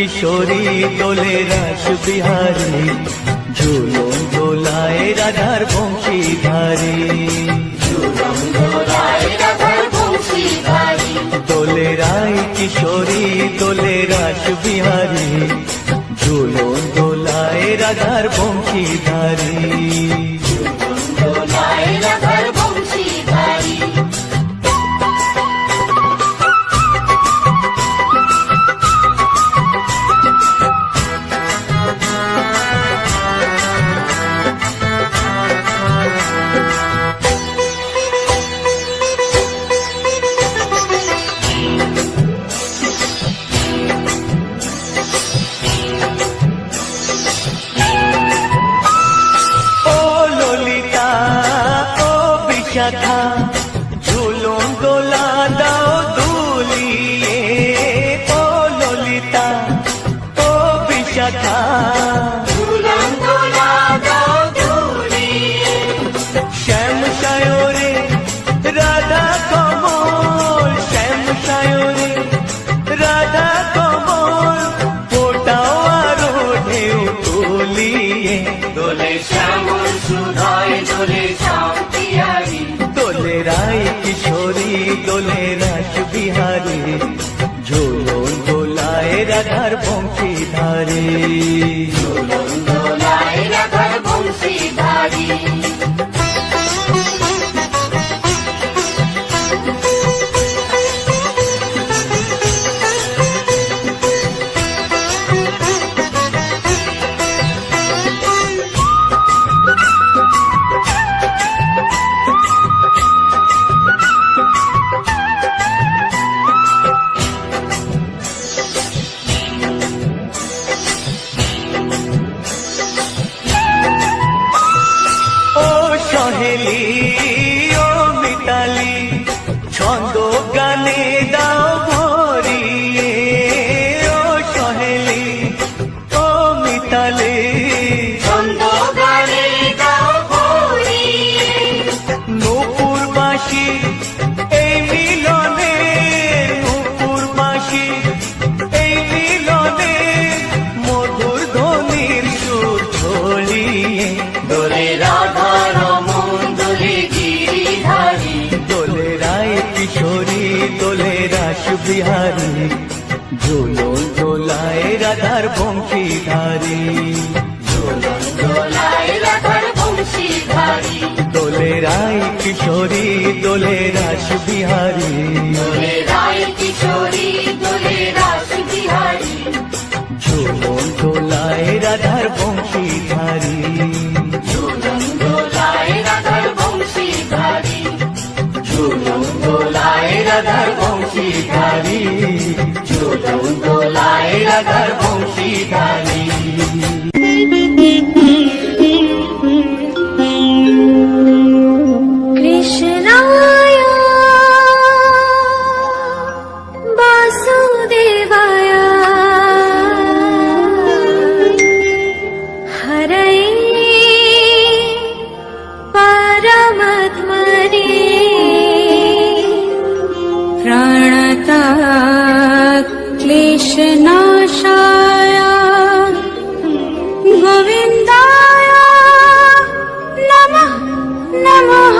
কিশোরী দোলে রাস বিহারী, ঝুলন দোলায় রাধার বংশীধারী। দোলে রায় কিশোরী দোলে রাস বিহারী, ঝুলন দোলায় রাধার বংশীধারী। ঝুলন দোলা দাও দুলিয়ে, ও ললিতা ও বিশাখা। ঝুলন দোলা দাও দুলিয়ে, শ্যাম সায়রে রাধা কমল, শ্যাম সায়রে রাধা কমল, ফোটাও আরো ঢেউ তুলিয়ে। দোলে শ্যামল সুধায় দোলে শান্তিয়ারি, দোলে রায় কিশোরী দোলে রাস বিহারী, ঝুলন দোলায় রাধার বংশীধারী। ঝুলন দোলায় রাধার বংশীধারী। সহেলি ও মিতালি, ছন্দ গানে দাও ভরিয়ে, ও সহেলি ও মিতালি, ছন্দ গানে দাও ভরিয়ে। নূপুর বাঁশি এই মিলনে, নূপুর বাঁশি এই মিলনে, মধুর ধ্বনির সুর ছড়িয়ে। দোলে রাধা কিশোরী দোলে রাস বিহারী, ঝুলন দোলায় রাধার বংশীধারী। ঝুলন দোলায় রাধার বংশীধারী। দোলে রায় কিশোরী দোলে রাস বিহারী, দোলে রায় কিশোরী দোলে রাস বিহারী, ঝুলন দোলায় রাধার বংশীধারী। ঝুলন দোলায় রাধার বংশীধারী, ঝুলন দোলায় রাধার বংশীধারী, ঝুলন দোলায় রাধার বংশীধারী। কৃষ্ণায় বাসুদেবায় হরয়ে পরমাত্মনে প্রাণতাৎ ক্লেশনাশায় গোবিন্দায় নমঃ নমঃ।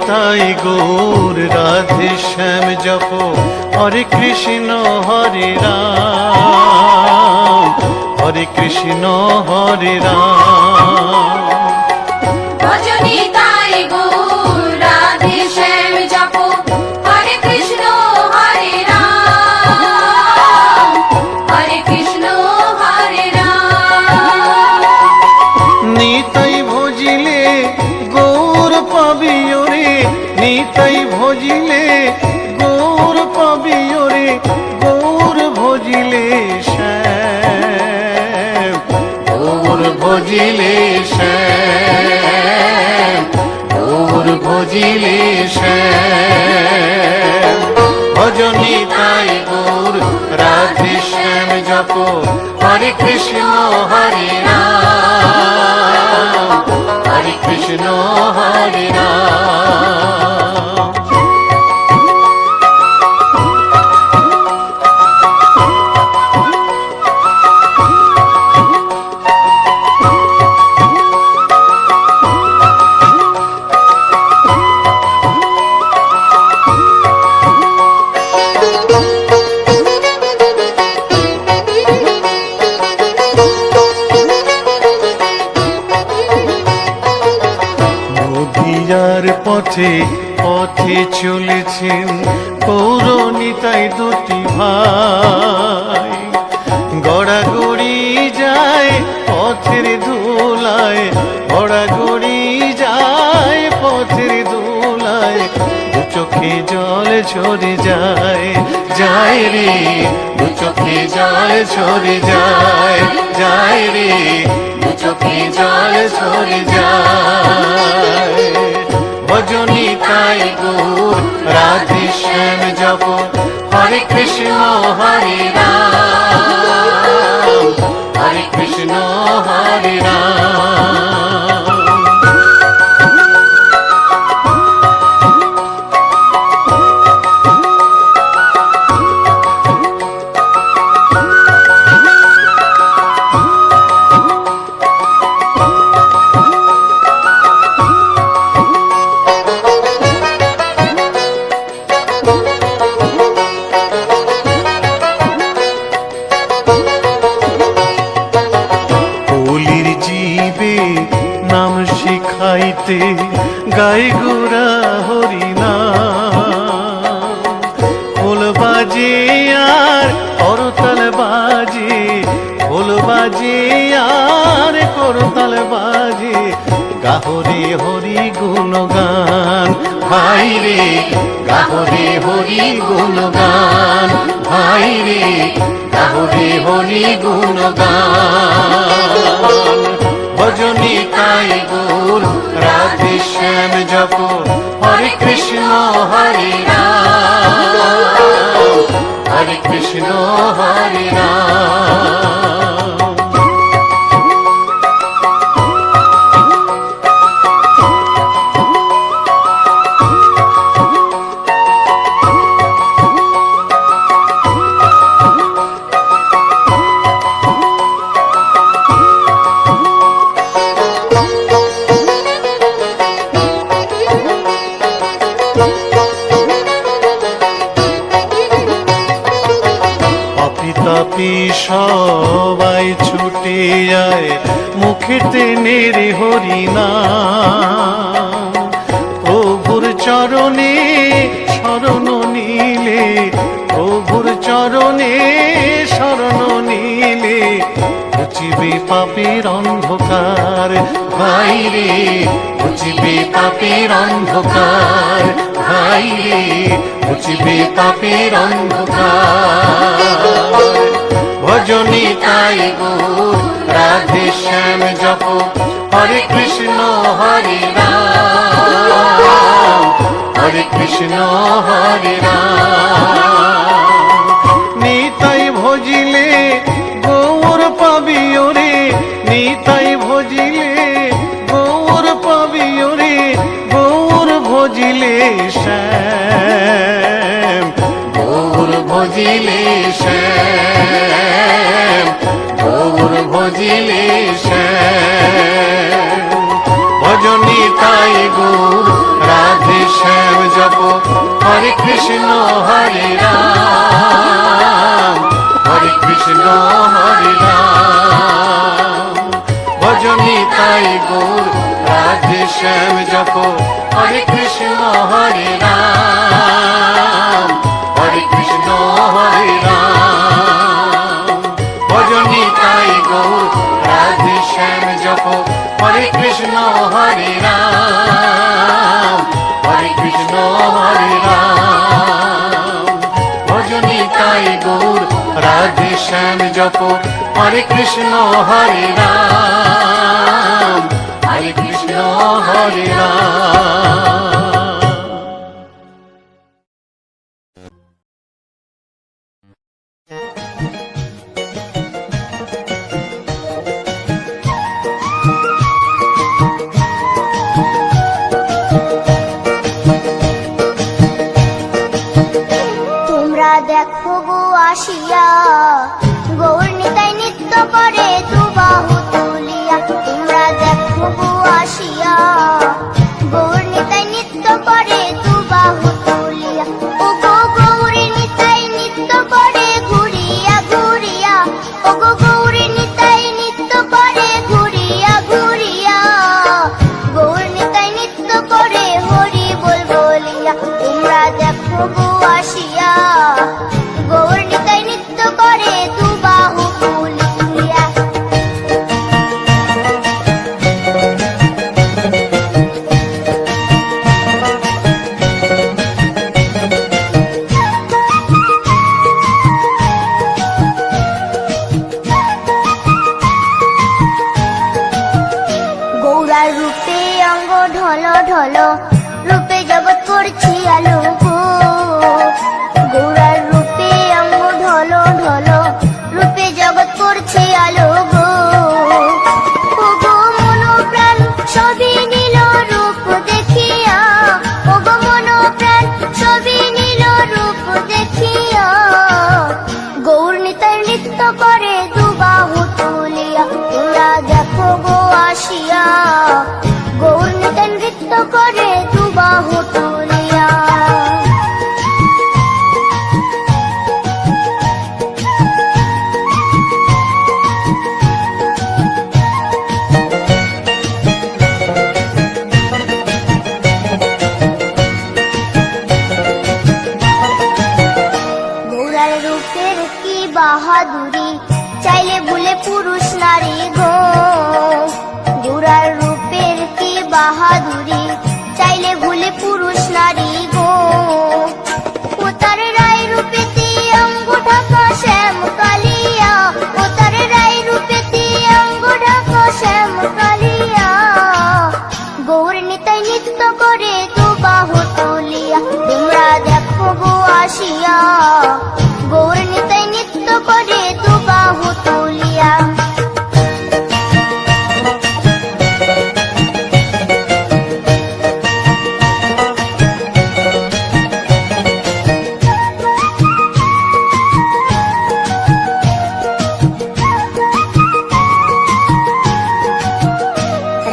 তাই গৌর রাধে শ্যাম জপ হরে কৃষ্ণ হরে রাম হরে কৃষ্ণ হরে রাম ভজনি তাই গৌর রাধে শ্যাম জপ হরে কৃষ্ণ হরে রাম হরে কৃষ্ণ হরে রাম নিতাই ভজিলে গৌর পাবি ওরে নিতাই ভজিলে গৌর পাবি ওরে গৌর ভজিলে শ্যাম গৌর ভজিলে শ্যাম গৌর ভজিলে শ্যাম ভজনি তাই গৌর রাধে শ্যাম জপ হরে কৃষ্ণ হরে রাম হরে কৃষ্ণ হরে রাম পথে পথে চলেছেন পৌরনিতাই দুটি ভাই গড়াগড়ি যায় পথের ধুলায় গড়াগড়ি যায় পথের ধুলায় দু চোখে জল ঝরে যায় যায় রে দু চোখে জল ঝরে যায় যায় রে দু চোখে জল ঝরে যায় ভজনি তাই গৌর রাধে শ্যাম জপ হরে কৃষ্ণ হরে রাম হরে কৃষ্ণ হরে রাম নাম শিখাইতে গাই গোরা হরি নাম খোল বাজে আর করতাল বাজে খোল বাজে আর করতাল বাজে গাহরে হরি গুণগান ভাই রে গাহরে হরি গুণগান ভাই রে গাহরে হরি গুণগান ভজনি তাই গৌর রাধে শ্যাম জপ হরে কৃষ্ণ হরে রাম হরে কৃষ্ণ হরে রাম তাপি সবাই ছুটে যায় মুখেতে নেরে হরি নাম প্রভুর চরণে শরণ নিলে প্রভুর চরণে শরণ নিলে ঘুচিবে পাপের অন্ধকার ভাই রে ঘুচিবে পাপের অন্ধকার ভাই রে মুছবে পাপের অন্ধকার ভজনী তাই গৌর রাধে শ্যাম জপ হরে কৃষ্ণ হরে রাম হরে কৃষ্ণ হরে রাম নিতাই ভজিলে গৌর পাবি ওরে নিতাই ভজিলে গৌর পাবি ওরে গৌর ভজিলে শ্যাম গৌর ভজিলে শ্যাম গৌর ভজিলে শ্যাম ভজনী তাই গৌর রাধে শ্যাম জপ হরে কৃষ্ণ হরে রাম হরে কৃষ্ণ হরে রাম ভজনী তাই গৌর রাধে শ্যাম জপ হরে কৃষ্ণ হরে রাম হরে কৃষ্ণ হরে রাম ভজনী তাই গৌর রাধে শ্যাম জপ হরে কৃষ্ণ হরে রাম হরে কৃষ্ণ হরে রাম ভজনী তাই গৌর রাধে শ্যাম জপ হরে কৃষ্ণ হরে রাম হরে কৃষ্ণ হরে রাম তোমরা দেখো গো আসিয়া গৌর নিতাই নৃত্য করে দুবাহু তুলিয়া তোমরা দেখো গো আসিয়া গৌর নিতাই নৃত্য করে দুবাহু তুলিয়া ও গো গৌরী নিতাই নৃত্য করে ঘুরিয়া ঘুরিয়া ও গো গৌরী নিতাই নৃত্য করে ঘুরিয়া ঘুরিয়া গৌর নিতাই নৃত্য করে হরি বল বলিয়া তোমরা দেখো গো আসিয়া গৌর নিতাই নৃত্য করে দুবাহু তুলিয়া গৌরার রূপে অঙ্গ ঢল ঢল রূপে জগৎ করছি আলো গো গৌরার রূপে অঙ্গ ঢল ঢল রূপে জগৎ করছি আলো গো ও গো মন প্রাণ সবই নীল রূপ দেখিয়া ও গো মন প্রাণ সবই নীল রূপ দেখিয়া গৌর নিতাই নৃত্য করে দুবাহু তুলিয়া তোমরা দেখো গো আসিয়া গৌর নিতাই নৃত্য করে দুবাহু তুলিয়া গৌরার রূপের কি বাহাদুরি চাইলে ভুলে পুরুষ নারী গো গৌরার রূপের কি বাহাদুরি চাইলে ভুলে পুরুষ নারী গো ও তার রায় রূপেতে অঙ্গ ঢাকা শ্যাম কালিয়া ও তার রায় রূপেতে অঙ্গ ঢাকা শ্যাম কালিয়া গৌর নিতাই নৃত্য করে দুবাহু তুলিয়া তোমরা দেখো গো আসিয়া গৌর নিতাই নৃত্য করে দুবাহু তুলিয়া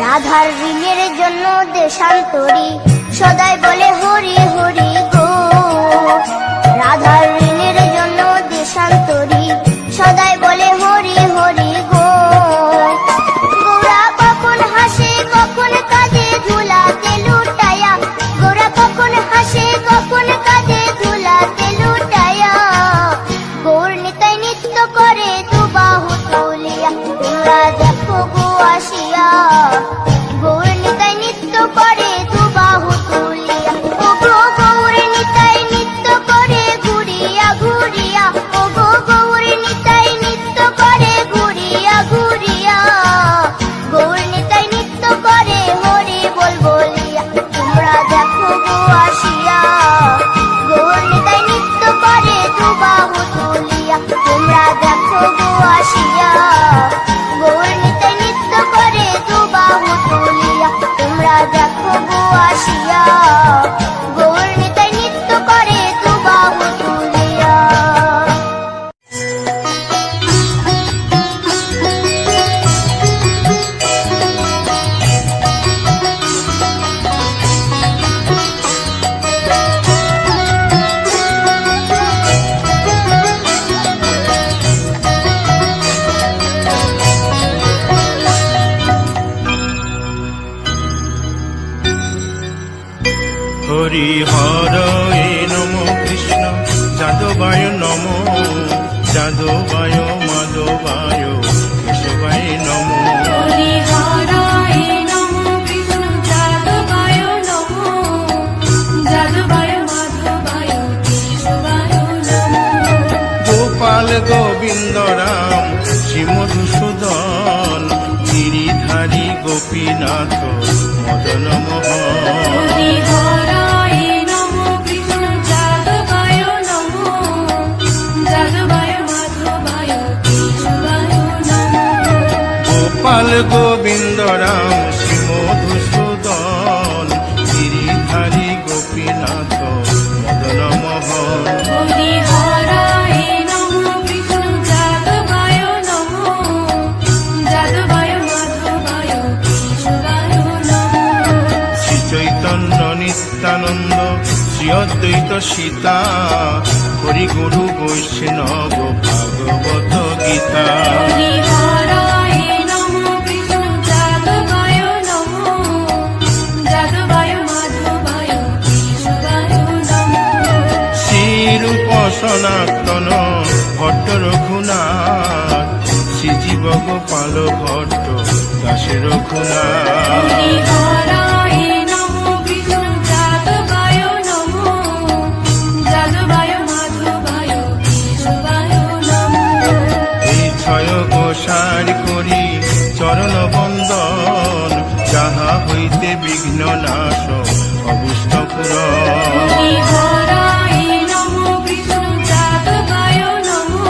রাধার ঋণের জন্য দেশান্তরী সদাই বলে হরি হরি গো রাধার ঋণের হরি হরয়ে নম কৃষ্ণ যাদবায় নম যাদবায় মাধবায় কেশবায় নম হরি হরায় নমো কৃষ্ণ যাদবায় নমো যাদবায় মাধবায় কেশবায় নমো গোপাল গোবিন্দ রাম শ্রী মধুসূদন গিরিধারী গোপীনাথ মদন মোহন হরি হরায় নমো কৃষ্ণ যাদবায় নমো যাদবায় মাধবায় কেশবায় নমো গোপাল গোবিন্দ রাম শ্রী মধুসূদন গিরিধারী গোপীনাথ মদন মোহন হরি হরায় নমো কৃষ্ণ যাদবায় নমো যাদবায় মাধবায় কেশবায় নমো শ্রী চৈতন্য নিত্যানন্দ শ্রী অদ্বৈত সীতা হরি গুরু বৈষ্ণব ভাগবত গীতা হরি হরায় নমো কৃষ্ণ যাদবায় নমো যাদবায় মাধবায় কেশবায় নমো শ্রীরূপ সনাতন ভট্ট রঘুনাথ শ্রীজীব গোপাল ভট্ট দাসে রঘুনাথ হরি হরায় নমো কৃষ্ণ যাদবায় নমো যাদবায় মাধবায় কেশবায় নমো এই ছয় গোসার করি চরণ বন্দন যাহা হইতে বিঘ্ন নাশ অবুষ্ট পুরন হরি হরায় নমো কৃষ্ণ যাদবায় নমো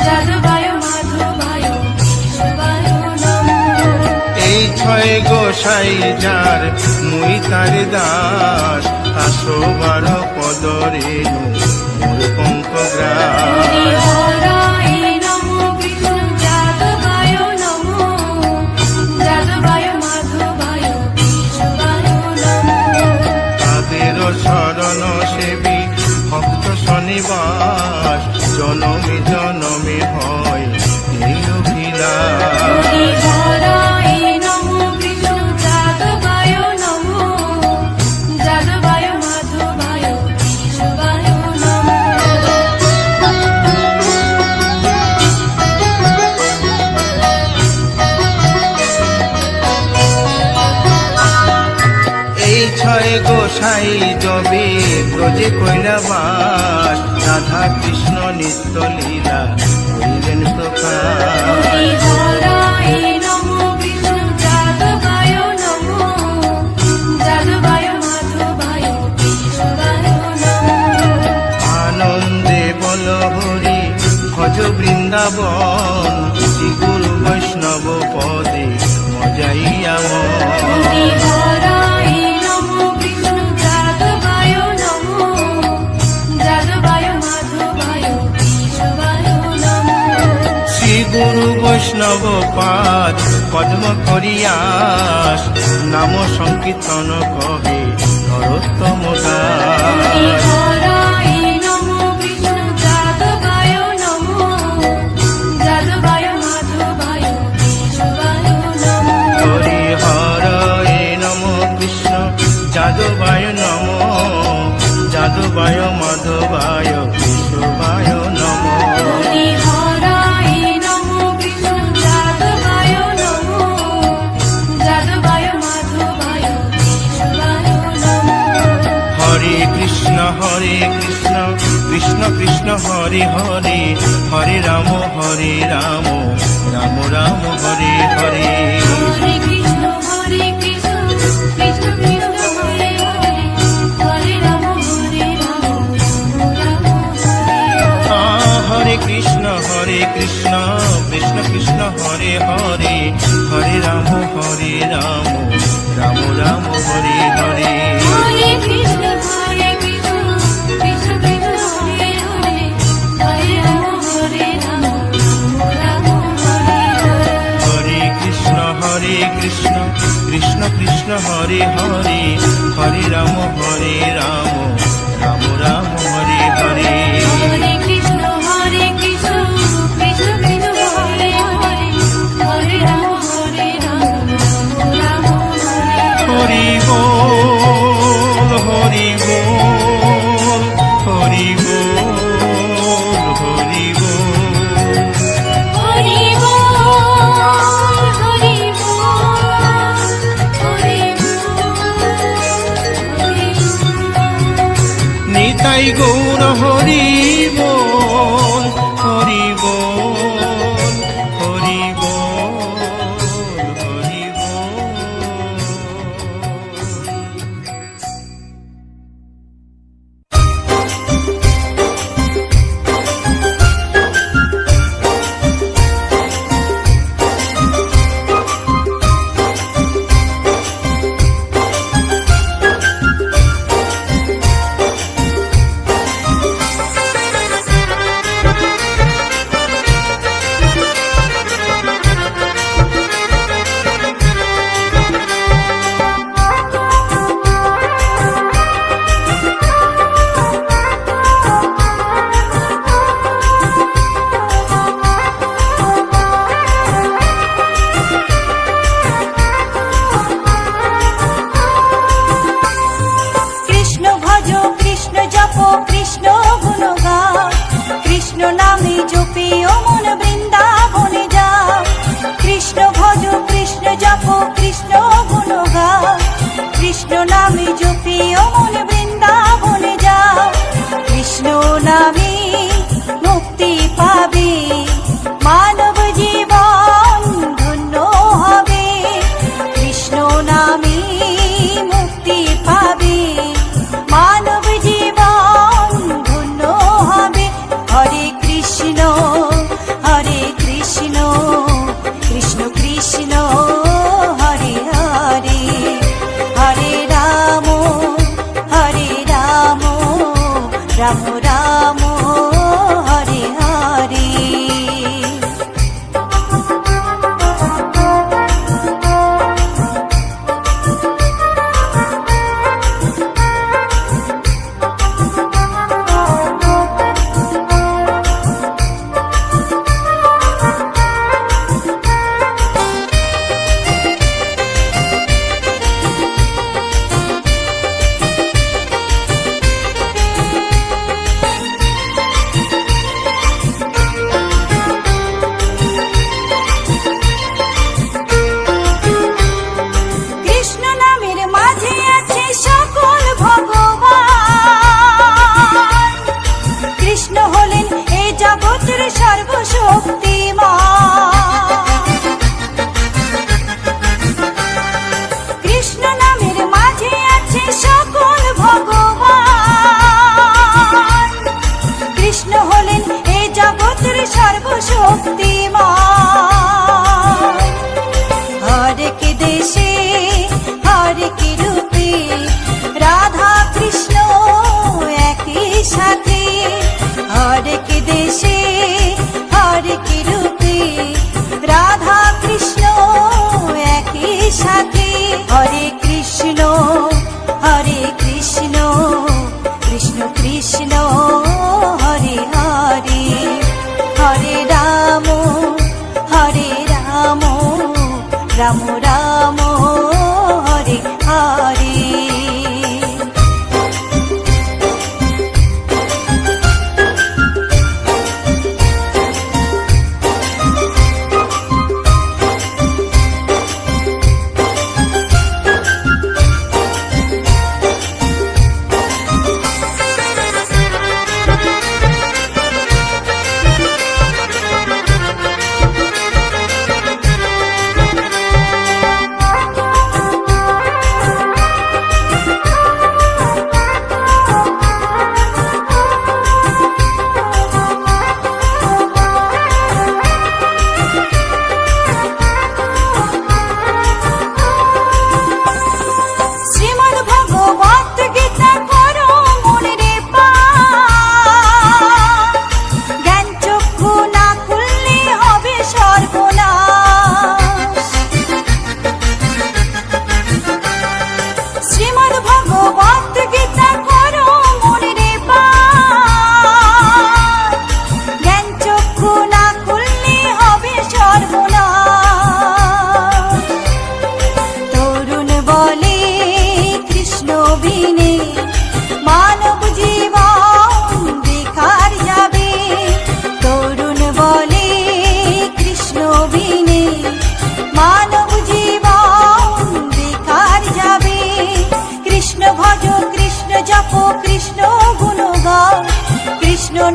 যাদবায় মাধবায় কেশবায় নমো এই ছয় গোসাই যার মুই তার দাস 112 পদরে মোর পঙ্ক হরি গ্রাস হরায় নমো কৃষ্ণ যাদবায় নমো যাদবায় মাধবায় কেশবায় নমো তাদের শরণ সেবী ভক্ত শনিবাস জনমে জনমে হয় এই অভিলাষ হরি হরায় নমো কৃষ্ণ যাদবায় নমো যাদবায় মাধবায় কেশবায় নমো এই ছয় গোসাই জবে ব্রজে কৈলাবাস রাধা কৃষ্ণ নিত্য লীলা করিলেন প্রকাশ হরি হরায় নমো কৃষ্ণ যাদবায় নমো যাদবায় মাধবায় কেশবায় নমো আনন্দে বল হরি ভজ বৃন্দাবন শ্রী গুরু বৈষ্ণব পদে মজাইয়া হরি হরায় নমো কৃষ্ণ যাদবায় নমো যাদবায় মাধবায় কেশবায় নমো শ্রী গুরু বৈষ্ণব পাদ পদ্ম করিয়াস নাম সংকীর্তন কহে নরোত্তম হরি দাস হরায় নমো কৃষ্ণ যাদবায় নমো যাদবায় মাধবায় কেশবায় নমো হরি হরয়ে নম কৃষ্ণ যাদবায় নম যাদবায় মাধবায় কেশবায় নম হরি হরায় নমো কৃষ্ণ যাদবায় নমো যাদবায় মাধবায় কেশবায় নমো হরে কৃষ্ণ কৃষ্ণ কৃষ্ণ হরে হরে হরে রাম রাম রাম হরে হরে হরে কৃষ্ণ কৃষ্ণ কৃষ্ণ হরে হরে হরে রাম রাম হরে হরে হরে কৃষ্ণ কৃষ্ণ কৃষ্ণ হরে হরে হরে রাম রাম রাম হরে হরে হরে কৃষ্ণ কৃষ্ণ কৃষ্ণ কৃষ্ণ হরে হরে হরে রাম রাম হরে হরে হরে কৃষ্ণ কৃষ্ণ কৃষ্ণ হরে হরে হরে রাম রাম রাম হরে হরে হরে কৃষ্ণ কৃষ্ণ কৃষ্ণ কৃষ্ণ হরে হরে হরে রাম রাম রাম হরে হরে হরি বল নিতাই গৌর হরি বল, হরি বল, হরি বল, হরি বল। কৃষ্ণ ভজ কৃষ্ণ জপ কৃষ্ণ গুণ গাও, কৃষ্ণ নামে জপিও মন বৃন্দাবনে যাও। কৃষ্ণ ভজ কৃষ্ণ জপ কৃষ্ণ গুণ গাও, কৃষ্ণ নামে জপিও মন বৃন্দাবনে যাও। কৃষ্ণ নামে মুক্তি পাবে, মানব জীবন ধন্য হবে। কৃষ্ণ নামে মুক্তি পাবে, মানব জীবন ধন্য হবে। হরে কৃষ্ণ কৃষ্ণ কৃষ্ণ হরে হরে, হরে রাম রাম রাম হরে হরে। কৃষ্ণ নামের মাঝে আছে সকল ভগবান, কৃষ্ণ হলেন এ জগতের সর্বশক্তিমান। কৃষ্ণ নামের মাঝে আছে সকল ভগবান, কৃষ্ণ হলেন এ জগতের সর্বশক্তিমান। হর কে দেশে হর কে রূপে, রাধা কৃষ্ণ একই সাথে। হর কে দেশে হর কে রূপে, রাধা কৃষ্ণ একই সাথে। হরে কৃষ্ণ কৃষ্ণ কৃষ্ণ হরে হরে, হরে রাম রাম রাম হরে হরে।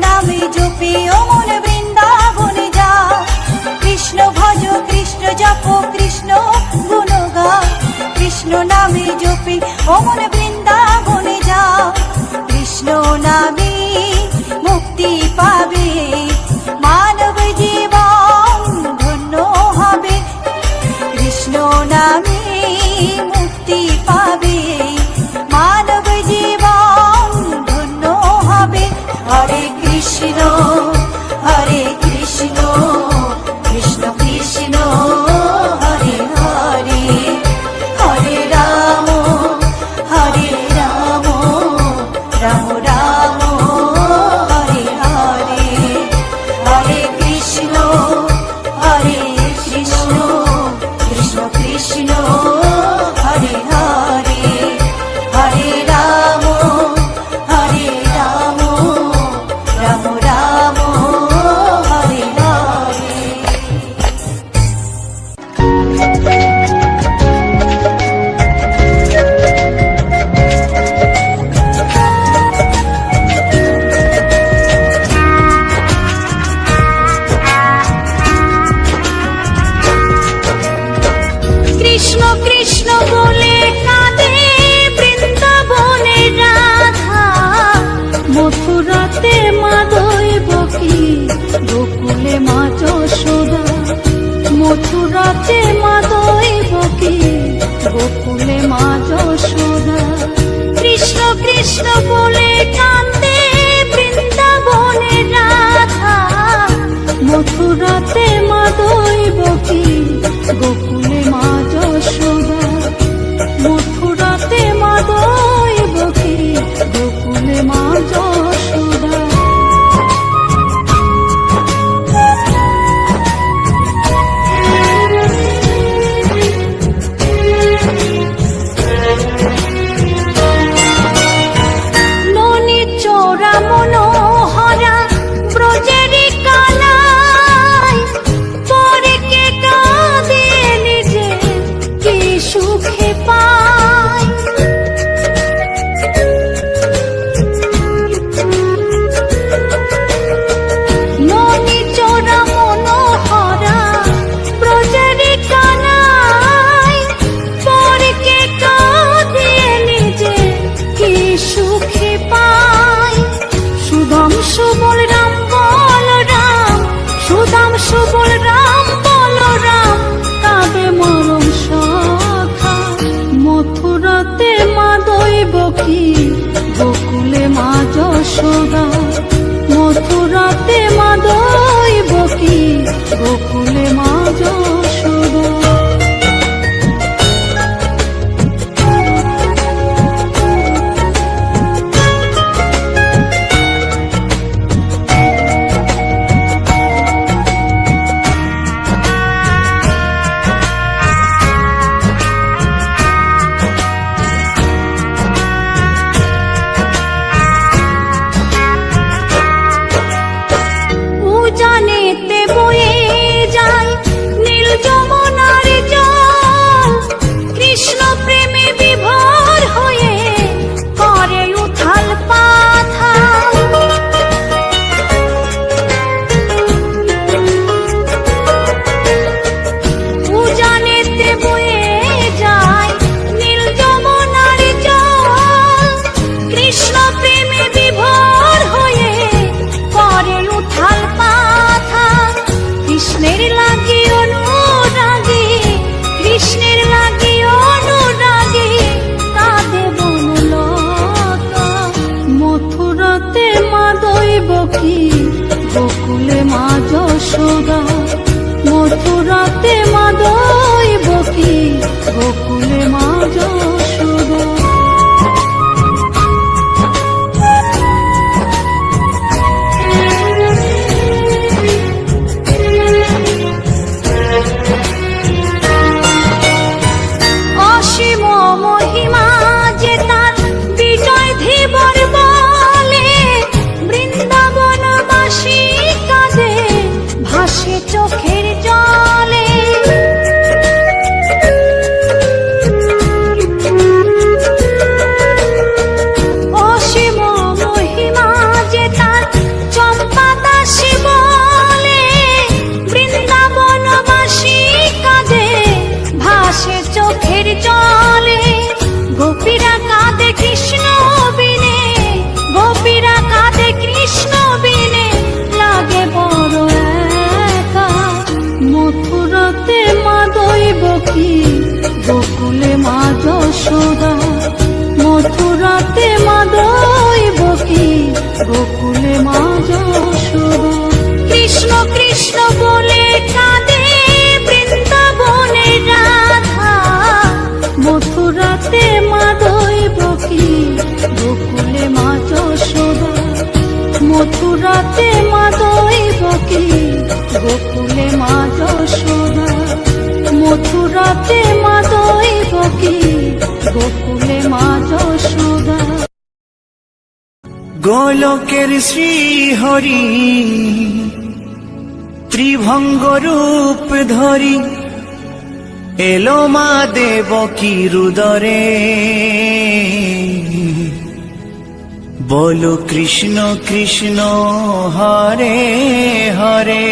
নামে জপে ও মন বৃন্দাবনে যা, কৃষ্ণ ভজ কৃষ্ণ জপ কৃষ্ণ গুণ গা, কৃষ্ণ নামে জপে ও মন বৃন্দাবনে যা, কৃষ্ণ নামে মুক্তি পাবে মানব জীবন ধন্য হবে, কৃষ্ণ নামে মুক্তি পাবে মানব জীবন ধন্য হবে। হরে কৃষ্ণ কৃষ্ণ কৃষ্ণ হরে হরে, হরে রাম রাম রাম হরে হরে, হরে কৃষ্ণ কৃষ্ণ কৃষ্ণ হরে হরে, হরে রাম রাম রাম হরে হরে। কৃষ্ণ কৃষ্ণ বলে কাঁদে বৃন্দাবনে রাধা, মথুরাতে মা দৈবকী গোকুলে মা যশোদা, মথুরাতে মা দৈবকী গোকুলে মা যশোদা। কৃষ্ণ কৃষ্ণ বলে কাঁদে বৃন্দাবনে রাধা, মথুরাতে মা দৈবকী গোকুলে মা যশোদা, মথুরাতে মা দৈবকী গোকুলে মা যশোদা। ননি চোরা মনোহরা ব্রজেরি কানাই, পরে কে কাঁদে নিজে কি সুখে পায়। ননি চোরা মনোহরা ব্রজেরি কানাই, পরে কে কাঁদে নিজে কি সুখে পায়। সুদাম সুবল রাম বল রাম, সুদাম সুবল রাম বল রাম, কাঁদে মরম সখা, মথুরাতে মা দৈবকী গোকুলে মা যশোদা, মথুরাতে মা দৈবকী গোকুলে মা যশোদা। উজানেতে বয়ে যায় নীল যমুনার জল, কৃষ্ণ প্রেমে বিভোর হয়ে করে উথাল পাথাল। উজানেতে বয়ে যায় নীল যমুনার জল, কৃষ্ণ প্রেমে বিভোর হয়ে করে উথাল পাথাল। কৃষ্ণের লাগি অনুরাগী, কৃষ্ণের লাগি অনুরাগী কাঁদে বনলতা, মথুরাতে মা দৈবকী গোকুলে মা যশোদা, মথুরাতে মা দৈবকী গোকুলে মা যশোদা। অসীম মহিমা যে তার বিজয় ধীবর বলে, বৃন্দাবনবাসী কাঁদে ভাসে চোখের জলে। যশোদা মথুরাতে মা দৈবকী গোকুলে মা যশোদা কৃষ্ণ কৃষ্ণ বলে কাঁদে বৃন্দাবনে রাধা মথুরাতে মা দৈবকী গোকুলে মা যশোদা মথুরাতে মা দৈবকী গোকুলে মা যশোদা মথুরাতে মা দৈবকী গোকুলে মা যশোদা গোলকের শ্রীহরি ত্রিভঙ্গ রূপ ধরি এলো মা দেবকীর উদরে বলো কৃষ্ণ কৃষ্ণ হরে হরে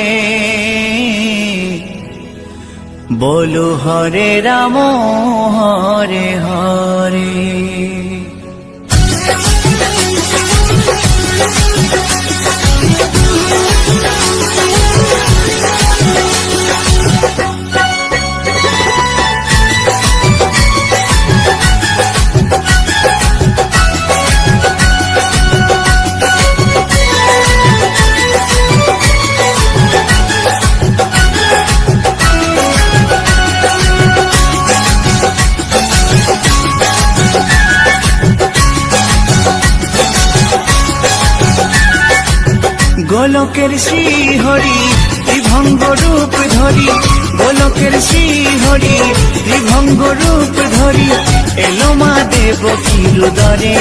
বলো হরে রাম হরে হরে গোলকের শ্রীহরি ত্রিভঙ্গ রূপ ধরি গোলকের শ্রীহরি ত্রিভঙ্গ রূপ ধরি এলো মা দেবকীর উদরে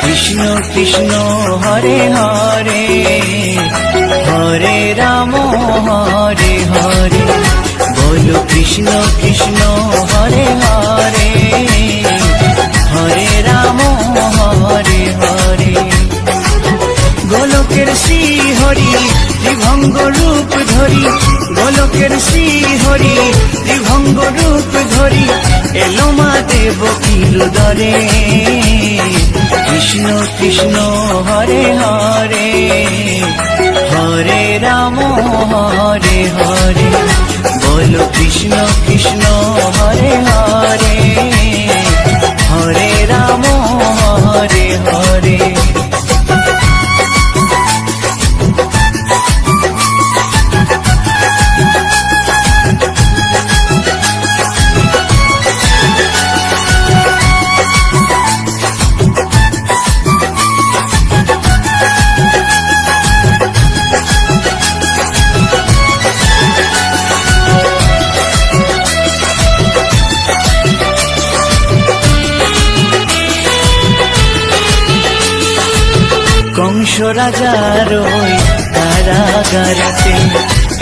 কৃষ্ণ কৃষ্ণ হরে হরে হরে রাম হরে হরে বলো কৃষ্ণ কৃষ্ণ হরে হরে হরে রাম হরে হরে গোলকের শ্রীহরি ত্রিভঙ্গ রূপ ধরি গোলকের শ্রীহরি ত্রিভঙ্গ রূপ ধরি এলো মা দেবকীর উদরে কৃষ্ণ কৃষ্ণ হরে হরে হরে রাম হরে হরে বলো কৃষ্ণ কৃষ্ণ হরে হরে হরে রাম হরে হরে কংস রাজার ওই কারাগারেতে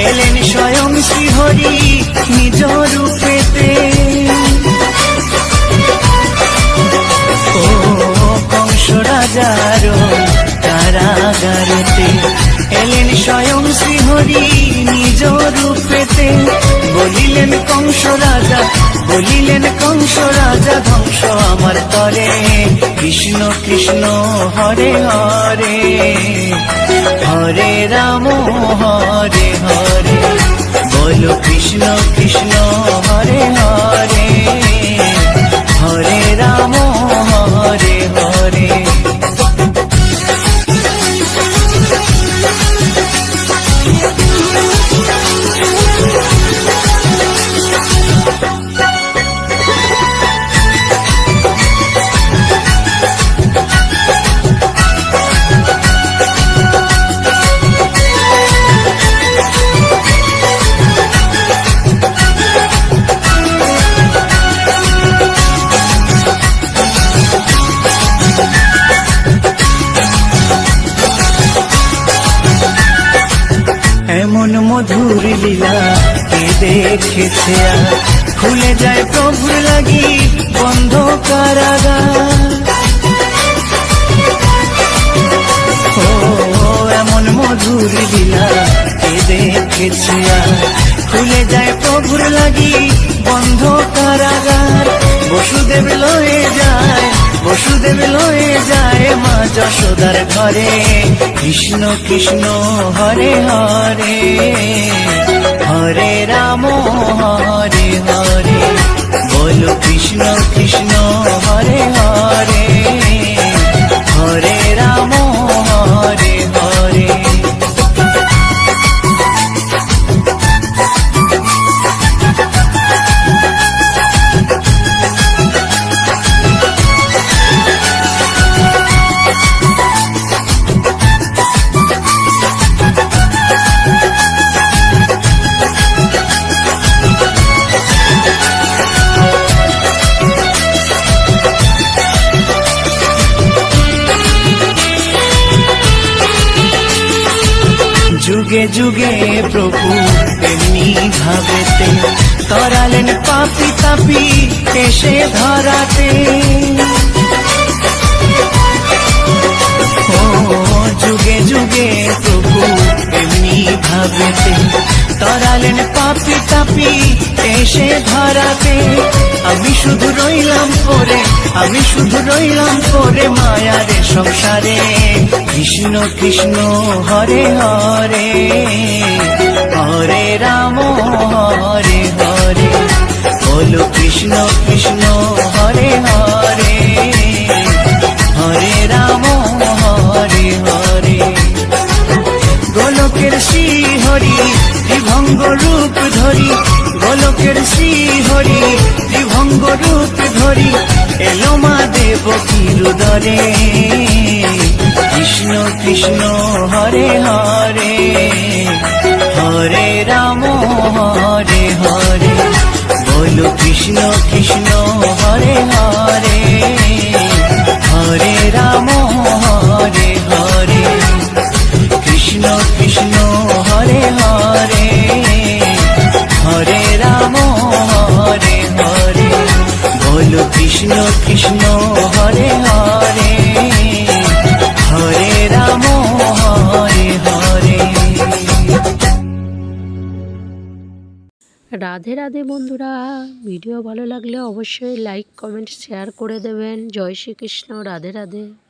এলেন স্বয়ং শ্রীহরি নিজ রূপেতে ও কংস রাজার ওই কারাগারেতে এলেন স্বয়ং শ্রীহরি নিজ রূপেতে বলিলেন কংস রাজা ধ্বংস আমার তরে কৃষ্ণ কৃষ্ণ হরে হরে হরে রাম হরে হরে বলো কৃষ্ণ কৃষ্ণ হরে হরে হরে রাম হরে হরে এমন মধুর লীলা কে দেখেছে আর খুলে যায় প্রভুর লাগি বন্ধ কারাগার ও এমন মধুর লীলা কে দেখেছে আর খুলে যায় প্রভুর লাগি বন্ধ কারাগার বসুদেব লয়ে যায় মা যশোদার ঘরে কৃষ্ণ কৃষ্ণ হরে হরে হরে রাম হরে হরে বলো কৃষ্ণ কৃষ্ণ হরে হরে, হরে রাম হরে হরে। যুগে যুগে প্রভু এমনি ভাবেতে তরালেন পাপি তাপি এসে ধরাতে। ও যুগে যুগে প্রভু এমনি ভাবেতে তরালেন পাপি তাপি এসে ধরাতে। আমি শুধু রইলাম পরে, আমি শুধু রইলাম পরে মায়ারে সংসারে। কৃষ্ণ কৃষ্ণ হরে হরে, হরে রাম হরে হরে। বলো কৃষ্ণ কৃষ্ণ হরে হরে, হরে রাম হরে হরে। গোলকের শ্রী হরি ত্রিভঙ্গ রূপ ধরি, গোলকের শ্রী হরি ত্রিভঙ্গ রূপ ধরি এলো মা দেবকীর উদরে। কৃষ্ণ কৃষ্ণ হরে হরে, হরে রাম হরে হরে। বলো কৃষ্ণ কৃষ্ণ হরে হরে, হরে রাম হরে হরে। কৃষ্ণ কৃষ্ণ হরে হরে, হরে রাম হরে হরে। বলো কৃষ্ণ কৃষ্ণ হরে হরে, হরে রাম হরে হরে। রাধে রাধে বন্ধুরা, ভিডিও ভালো লাগলে অবশ্যই লাইক কমেন্ট শেয়ার করে দেবেন। জয় শ্রীকৃষ্ণ, রাধে রাধে।